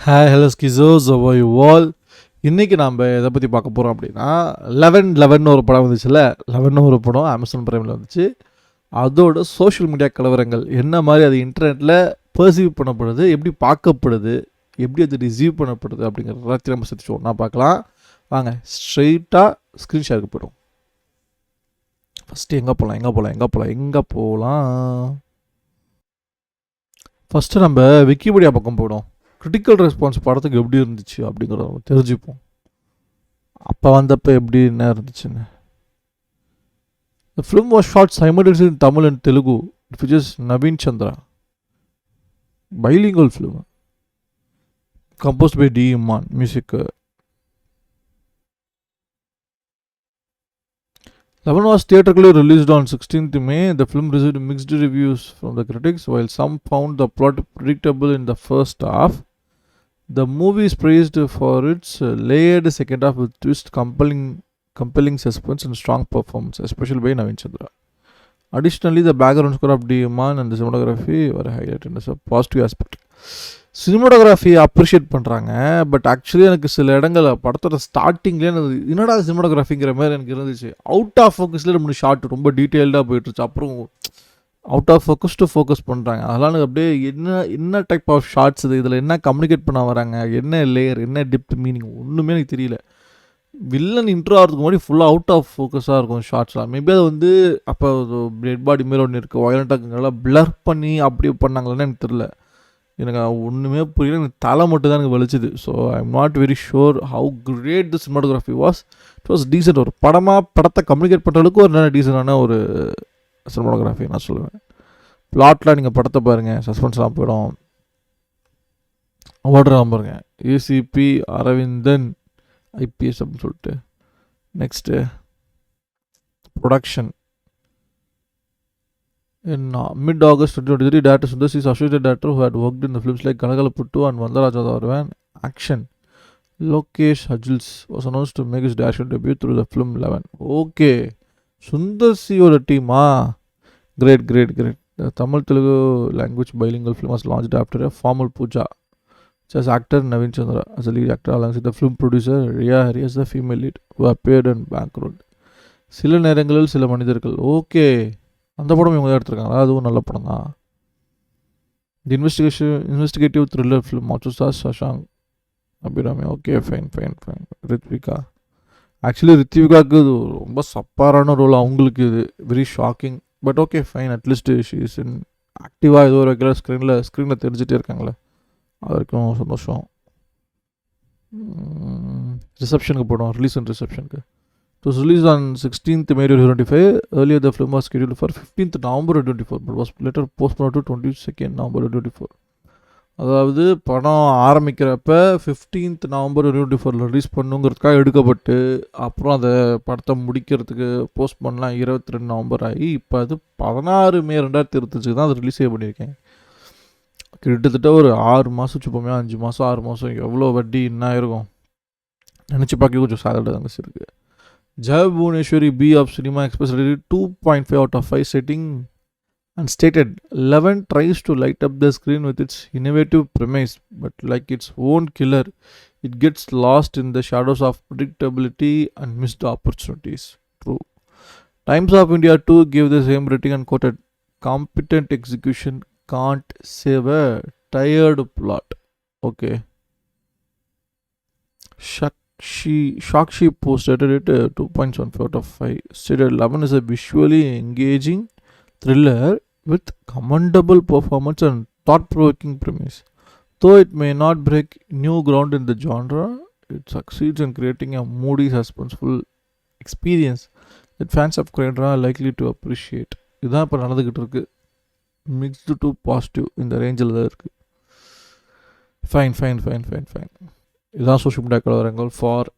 Hi hello ஸ்கிசோஸ் you all. இன்றைக்கி நாம் எதை பற்றி பார்க்க போகிறோம் அப்படின்னா 11 ஒரு படம் வந்துச்சுல்ல. 11 ஒரு படம் அமேசான் பிரைமில் வந்துச்சு. அதோட சோஷியல் மீடியா கலவரங்கள் என்ன மாதிரி அது இன்டர்நெட்டில் பர்சீவ் பண்ணப்படுது, எப்படி பார்க்கப்படுது, எப்படி அது ரிசீவ் பண்ணப்படுது அப்படிங்கிற எல்லாத்தையும் நம்ம சேர்த்து ஒன்றா பார்க்கலாம். வாங்க ஸ்ட்ரெயிட்டாக ஸ்க்ரீன்ஷாட்டுக்கு போய்டும். ஃபஸ்ட்டு எங்கே போகலாம் ஃபஸ்ட்டு நம்ம விக்கிபீடியா பக்கம் போய்டும். கிரிட்டிக்கல் ரெஸ்பான்ஸ் படத்துக்கு எப்படி இருந்துச்சு அப்படிங்கிறத நம்ம தெரிஞ்சுப்போம். அப்போ வந்தப்போ எப்படி என்ன இருந்துச்சுன்னு. The film was shot simultaneously in Tamil and Telugu. It features Naveen Chandra. Bilingual film. Composed by D. Iman. Music. 11 was theatrically released on 16th May. The film received mixed reviews from the critics, while some found the plot predictable in the first half. The movie is praised for its layered second half with twist, compelling suspense and strong performance, especially by Naveen Chandra. Additionally, the background score of D. Iman and the cinematography were highlighted as a positive aspect. Cinematography appreciate பண்ணுறாங்க. But actually எனக்கு சில இடங்களில் படத்தோட ஸ்டார்டிங்லேயே எனக்கு என்னடா சினிமாட்டோகிராஃபிங்கிற மாதிரி எனக்கு இருந்துச்சு. அவுட் ஆஃப் ஃபோக்கஸில் நம்ம ஷார்ட் ரொம்ப டீட்டெயில்டாக போயிட்டுருச்சு. அப்புறம் out of focus to focus பண்ணுறாங்க. அதெல்லாம் எனக்கு அப்படியே என்ன டைப் ஆஃப் ஷார்ட்ஸ் இது, இதில் என்ன கம்யூனிகேட் பண்ண வராங்க, என்ன லேயர், என்ன டெப்த், மீனிங் ஒன்றுமே எனக்கு தெரியல. வில்லன் இன்ட்ரோ ஆகிறதுக்கு முன்னாடி ஃபுல்லாக அவுட் ஆஃப் ஃபோக்கஸாக இருக்கும் ஷார்ட்ஸ்லாம். மேபி அது வந்து அப்போ டெட் பாடி மேலே ஒன்று இருக்குது, வயலண்ட்டாக பிளர் பண்ணி அப்படி பண்ணாங்களேன்னு எனக்கு தெரில. எனக்கு ஒன்றுமே புரியல. எனக்கு தலை மட்டும் தான் எனக்கு வலிச்சுது. So I am not very sure how great the cinematography was. It was decent. ஒரு படத்தை கம்யூனிகேட் பண்ணுற அளவுக்கு ஒரு நல்ல டீசெண்டான ஒரு சினிமாட்டோகிராஃபி நான் சொல்லுவேன். பிளாட்லாம் நீங்கள் படத்தை பாருங்கள், சஸ்பென்ஸ்லாம் போயிடும். ஓடுறான் பாருங்க, ஏசிபி அரவிந்தன் ஐபிஎஸ் அப்படின்னு சொல்லிட்டு. Next production. In mid-August 2023, director Sundar is associate director who had worked in the films like Kalakalaputtu and Vandaraja Dharvan. Action. Lokesh Hajils was announced to make his direction debut through the film 11. Okay. Sundar or a team. Great. The Tamil Telugu language bilingual film was launched after a formal puja. As actor Naveen Chandra as a lead actor alongside the film producer Riya Hari as the female lead who appeared and background. சில நேரங்களில் சில மனிதர்கள். Okay, அந்த படம் இவங்க தான் எடுத்திருக்காங்களா? அதுவும் நல்ல படம் தான். The investigative thriller film also stars Shashank Abhirami. Okay, fine. Rithvika. Actually ரித்விகாவுக்கு இது ரொம்ப சப்பாரான ரோல். அவங்களுக்கு இது very shocking. But okay, fine. At least she is in ஆக்டிவாக ஏதோ ஒரு ரெகுலர் ஸ்க்ரீனில் தெரிஞ்சுட்டே இருக்காங்களே, அது வரைக்கும் சந்தோஷம். ரிசப்ஷனுக்கு போடும், ரிலீஸ் அண்ட் ரிசப்ஷனுக்கு. It was released on 16th May 2025. Earlier, the film was scheduled for 15th November 2024, but was later postponed to 22nd November 2024. அதாவது படம் ஆரம்பிக்கிறப்ப 15th November 2024 ரிலீஸ் பண்ணுங்கிறதுக்காக எடுக்கப்பட்டு, அப்புறம் அதை படத்தை முடிக்கிறதுக்கு போஸ்ட் பண்ணலாம் 22 நவம்பர் ஆகி, இப்போ அது 16 May 2025 தான் அது ரிலீஸே பண்ணியிருக்கேன். கிட்டத்தட்ட ஒரு 6 மாதம் வச்சுப்போமே, 5 மாதம் 6 மாதம் எவ்வளோ வட்டி என்ன இருக்கும் நினச்சி பார்க்க கொஞ்சம் சாதனை தாங்க இருக்குது. Jai Bhuvaneshwari B of Cinema Express rated 2.5 out of 5 setting and stated 11 tries to light up the screen with its innovative premise, but like its own killer, it gets lost in the shadows of predictability and missed opportunities. True. Times of India too gave the same rating and quoted, competent execution can't save a tired plot. Okay. Shakshi posted it 2.75 out of 5. Stated 11 is a visually engaging thriller with commendable performance and thought-provoking premise. Though it may not break new ground in the genre, it succeeds in creating a moody, suspenseful experience that fans of crime drama are likely to appreciate. இதுதான் இப்போ நடந்துக்கிட்டு இருக்கு. Mixed to positive இந்த ரேஞ்சில் தான் இருக்குது. Fine. இதுதான் social media கலவரங்கள் for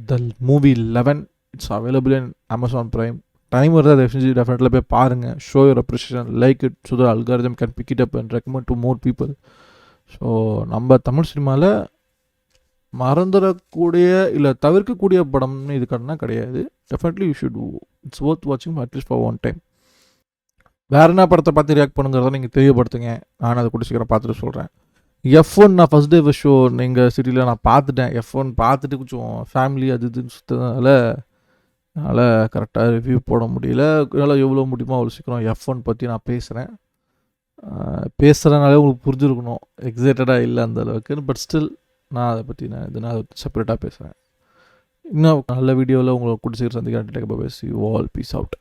the movie 11. It's available in Amazon prime. Time வருது, டெஃபினெட்லி போய் பாருங்கள். Show your appreciation, like it so that algorithm can big it up and recommend to more people. So நம்ம தமிழ் சினிமாவில் மறந்துடக்கூடிய இல்லை தவிர்க்கக்கூடிய படம்னு இது கிடையாது. Definitely you should it's worth வாட்சிங் அட்லீஸ்ட் ஃபார் ஒன் டைம். வேறு என்ன படத்தை பார்த்து ரியாக்ட் பண்ணுங்கிறத நீங்கள் தெரியப்படுத்துங்க. நான் அதை கூட சீக்கிரம் பார்த்துட்டு சொல்கிறேன். F1 நான் ஃபர்ஸ்ட் டே ஃபர்ஸ்ட் ஷோ எங்கள் சிட்டியில் நான் பார்த்துட்டேன். F1 பார்த்துட்டு கொஞ்சம் ஃபேமிலி அது இதுன்னு சுற்றதுனால என்னால் கரெக்டாக ரிவ்யூ போட முடியல. என்னால் எவ்வளோ முடியுமோ அவ்வளோ சீக்கிரம் F1 பற்றி நான் பேசுகிறேன். பேசுகிறனாலே உங்களுக்கு புரிஞ்சிருக்கணும், எக்ஸைட்டடாக இல்லை அந்த அளவுக்கு. பட் ஸ்டில் நான் அதை பற்றி நான் செப்பரேட்டாக பேசுகிறேன். இன்னும் நல்ல வீடியோவில் உங்களை கூட்டி சீக்கிரம் சந்திக்கிறேன். Bye bye. See you all. Peace out.